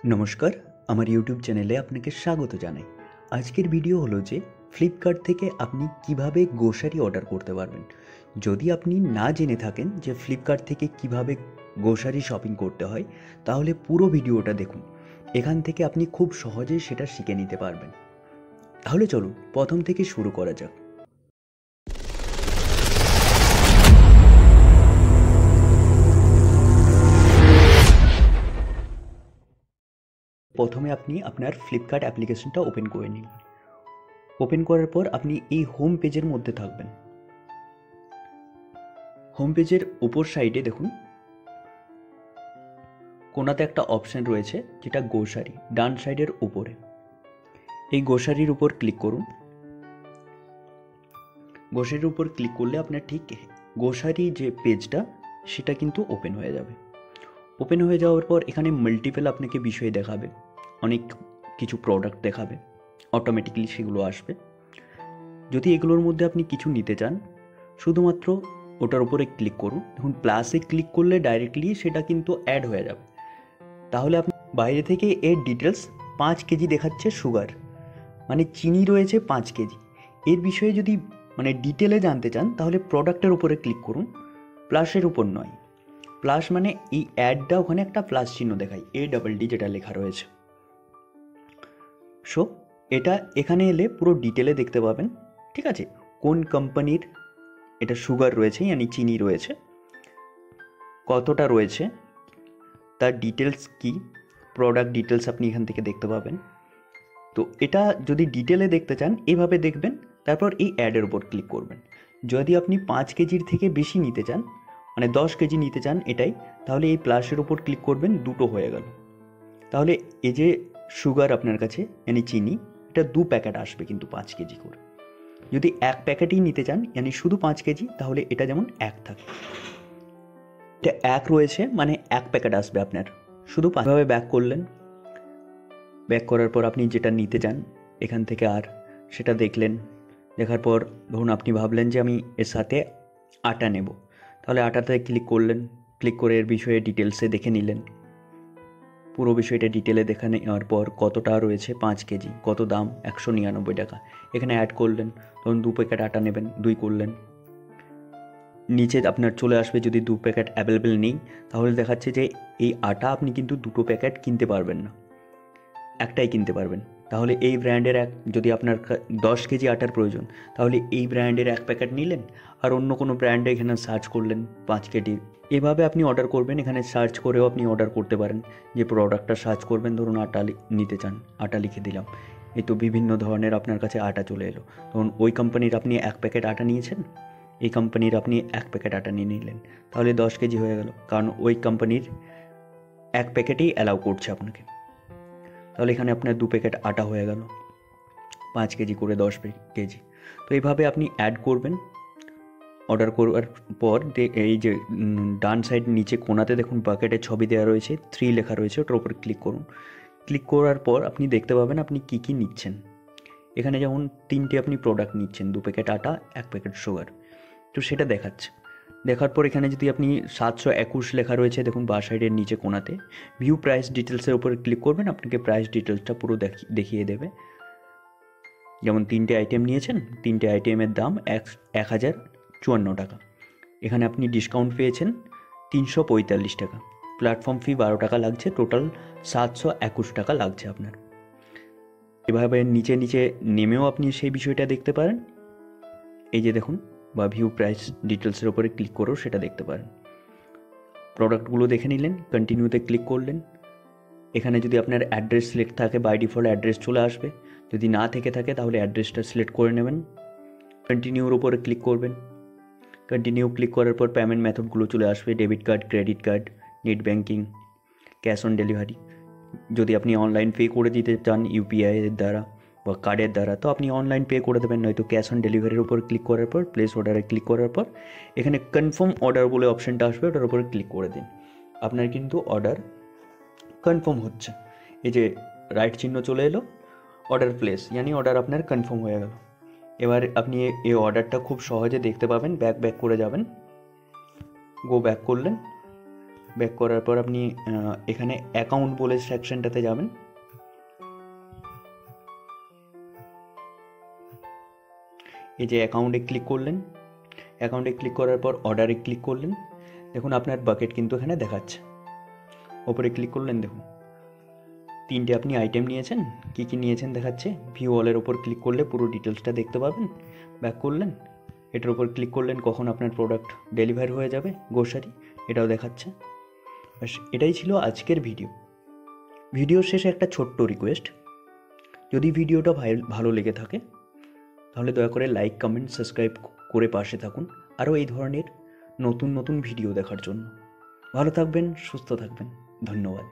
নমস্কার, আমার ইউটিউব চ্যানেলে আপনাকে স্বাগত জানাই। আজকের ভিডিও হলো যে ফ্লিপকার্ট থেকে আপনি কিভাবে গ্রোসারি অর্ডার করতে পারবেন। যদি আপনি না জেনে থাকেন যে ফ্লিপকার্ট থেকে কিভাবে গ্রোসারি শপিং করতে হয়, তাহলে পুরো ভিডিওটা দেখুন। এখান থেকে আপনি খুব সহজেই সেটা শিখে নিতে পারবেন। তাহলে চলুন প্রথম থেকে শুরু করা যাক। প্রথমে আপনি আপনার ফ্লিপকার্ট অ্যাপ্লিকেশনটা ওপেন করে নিন। ওপেন করার পর আপনি এই হোম পেজের মধ্যে থাকবেন। হোম পেজের উপর সাইডে দেখুন কোনাতে একটা অপশন রয়েছে যেটা গ্রোসারি, ডান সাইডের উপরে। এই গ্রোসারির উপর ক্লিক করুন। গ্রোসারির উপর ক্লিক করলে আপনার ঠিক গ্রোসারি যে পেজটা সেটা কিন্তু ওপেন হয়ে যাবে। ওপেন হয়ে যাওয়ার পর এখানে মাল্টিপল আপনাকে বিষয় দেখাবে, অনেক কিছু প্রোডাক্ট দেখাবে, অটোমেটিক্যালি সেগুলো আসবে। যদি এগুলোর মধ্যে আপনি কিছু নিতে চান, শুধুমাত্র ওটার উপরে ক্লিক করুন। দেখুন প্লাসে ক্লিক করলে ডাইরেক্টলি সেটা কিন্তু অ্যাড হয়ে যাবে। তাহলে আপনি বাইরে থেকে এর ডিটেলস 5 কেজি দেখাচ্ছে সুগার, মানে চিনি রয়েছে 5 কেজি। এর বিষয়ে যদি ডিটেলে জানতে চান তাহলে প্রোডাক্টের উপরে ক্লিক করুন, প্লাসের উপর নয়। প্লাস মানে এই অ্যাডটা ওখানে একটা প্লাস চিহ্ন দেখায়, ADD যেটা লেখা রয়েছে। সো এটা এখানে এলে পুরো ডিটেলে দেখতে পাবেন, ঠিক আছে, কোন কোম্পানির এটা সুগার রয়েছে, মানে চিনি রয়েছে, কতটা রয়েছে, তার ডিটেলস কি, প্রোডাক্ট ডিটেলস আপনি এখান থেকে দেখতে পাবেন। তো এটা যদি ডিটেলে দেখতে চান এভাবে দেখবেন, তারপর এই অ্যাডের উপর ক্লিক করবেন। যদি আপনি 5 কেজির থেকে বেশি নিতে চান, মানে 10 কেজি নিতে চান এটাই, তাহলে এই প্লাসের উপর ক্লিক করবেন, দুটো হয়ে গেল। তাহলে এই যে সুগার আপনার কাছে মানে চিনি, এটা 2 প্যাকেট আসবে কিন্তু 5 কেজি করে। যদি 1 প্যাকেটই নিতে চান মানে শুধু 5 কেজি, তাহলে এটা যেমন 1 থাকে, এটা 1 রয়েছে মানে 1 প্যাকেট আসবে আপনার শুধু 5। ভাবে ব্যাক করলেন। ব্যাক করার পর আপনি যেটা নিতে চান এখান থেকে আর সেটা দেখলেন। দেখার পর ধরুন আপনি ভাবলেন যে আমি এর সাথে আটা নেব, তাহলে আটাতে ক্লিক করলেন। ক্লিক করে এর বিষয়ে ডিটেলসে দেখে নিলেন। পুরো বিষয়টা ডিটেলে দেখে নেওয়ার পর কতটা রয়েছে 5 কেজি, কত দাম 199 টাকা, এখানে অ্যাড করলেন। ধরুন 2 প্যাকেট আটা নেবেন, 2 করলেন। নিচে আপনার চলে আসবে যদি 2 প্যাকেট অ্যাভেলেবেল নেই, তাহলে দেখাচ্ছে যে এই আটা আপনি কিন্তু 2টো প্যাকেট কিনতে পারবেন না, একটাই কিনতে পারবেন। তাহলে এই ব্র্যান্ডের যদি আপনার 10 কেজি আটার প্রয়োজন, তাহলে এই ব্র্যান্ডের 1 প্যাকেট নিলেন, আর অন্য কোনো ব্র্যান্ডে এখানে সার্চ করলেন 5 কেজি। এভাবে আপনি অর্ডার করবেন। এখানে সার্চ করেও আপনি অর্ডার করতে পারেন। যে প্রোডাক্টটা সার্চ করবেন, ধরুন আটা নিতে চান, আটা লিখে দিলাম। এই তো বিভিন্ন ধরনের আপনার কাছে আটা চলে এলো। ধরুন ওই কোম্পানির আপনি 1 প্যাকেট আটা নিয়েছেন, এই কোম্পানির আপনি 1 প্যাকেট আটা নিয়ে নিলেন, তাহলে 10 কেজি হয়ে গেল, কারণ ওই কোম্পানির 1 প্যাকেটেই অ্যালাউ করছে আপনাকে। তাহলে এখানে আপনার 2 প্যাকেট আটা হয়ে গেল, 5 কেজি করে 10 কেজি। তো এইভাবে আপনি অ্যাড করবেন। অর্ডার করার পর এই যে ডান সাইড নিচে কোণাতে দেখুন বাকেটের ছবি দেওয়া রয়েছে, 3 লেখা রয়েছে, ওটার উপর ক্লিক করুন। ক্লিক করার পর আপনি দেখতে পাবেন আপনি কী কী নিচ্ছেন। এখানে যেমন 3টে আপনি প্রোডাক্ট নিচ্ছেন, 2 প্যাকেট আটা, 1 প্যাকেট সুগার, তো সেটা দেখাচ্ছে। দেখার পর এখানে যদি আপনি 721 লেখা রয়েছে দেখুন বাঁ সাইডের নিচে কোণাতে, ভিউ প্রাইস ডিটেলসের উপরে ক্লিক করবেন, আপনাকে প্রাইস ডিটেলসটা পুরো দেখিয়ে দেবে। যেমন 3টে আইটেম নিয়েছেন, 3টে আইটেমের দাম 1054 টাকা। এখানে আপনি ডিসকাউন্ট পেয়েছেন 345 টাকা, প্ল্যাটফর্ম ফি 12 টাকা লাগছে, টোটাল 721 টাকা লাগছে আপনার। এভাবে নিচে নিচে নেমেও আপনি সেই বিষয়টা দেখতে পারেন। এই যে দেখুন, বা ভিউ প্রাইস ডিটেলসের উপরে ক্লিক করেও সেটা দেখতে পারেন। প্রোডাক্টগুলো দেখে নিলেন, কন্টিনিউতে ক্লিক করলেন। এখানে যদি আপনার অ্যাড্রেস সিলেক্ট থাকে, বাই ডিফল্ট অ্যাড্রেস চলে আসবে। যদি না থেকে থাকে তাহলে অ্যাড্রেসটা সিলেক্ট করে নেবেন। কন্টিনিউর উপরে ক্লিক করবেন। কন্টিনিউ ক্লিক করার পর পেমেন্ট মেথডগুলো চলে আসবে, debit card, credit card, net banking, cash on delivery. যদি আপনি অনলাইন পে করে দিতে চান ইউপিআই এর দ্বারা বা কার্ডের দ্বারা, তো আপনি অনলাইন পে করে দেবেন, নয়তো ক্যাশ অন ডেলিভারির উপর ক্লিক করার পর প্লেস অর্ডারে ক্লিক করার পর এখানে কনফার্ম অর্ডার বলে অপশানটা আসবে, ওটার উপরে ক্লিক করে দিন। আপনার কিন্তু অর্ডার কনফার্ম হচ্ছে। এই যে রাইট চিহ্ন চলে এলো, অর্ডার প্লেস, यानी অর্ডার আপনার কনফার্ম হয়ে গেল। এবার আপনি এই অর্ডারটা খুব সহজে দেখতে পাবেন। ব্যাক করে যাবেন, গো ব্যাক করলেন। ব্যাক করার পর আপনি এখানে অ্যাকাউন্ট বলে সেকশনটাতে যাবেন। এই যে অ্যাকাউন্টে ক্লিক করলেন, অ্যাকাউন্টে ক্লিক করার পর অর্ডারে ক্লিক করলেন। দেখুন আপনার বাকেট কিন্তু এখানে দেখাচ্ছে। ওপরে ক্লিক করলেন, দেখুন 3টে আপনি আইটেম নিয়েছেন, কী কী নিয়েছেন দেখাচ্ছে। ভিউ অলের ওপর ক্লিক করলে পুরো ডিটেলসটা দেখতে পাবেন। ব্যাক করলেন, এটার উপর ক্লিক করলেন, কখন আপনার প্রোডাক্ট ডেলিভারি হয়ে যাবে গ্রোসারি, এটাও দেখাচ্ছে। ব্যাস, এটাই ছিল আজকের ভিডিও। ভিডিওর শেষে একটা ছোট্ট রিকোয়েস্ট, যদি ভিডিওটা ভালো লেগে থাকে তাহলে দয়া করে লাইক, কমেন্ট, সাবস্ক্রাইব করে পাশে থাকুন আরও এই ধরনের নতুন নতুন ভিডিও দেখার জন্য। ভালো থাকবেন, সুস্থ থাকবেন, ধন্যবাদ।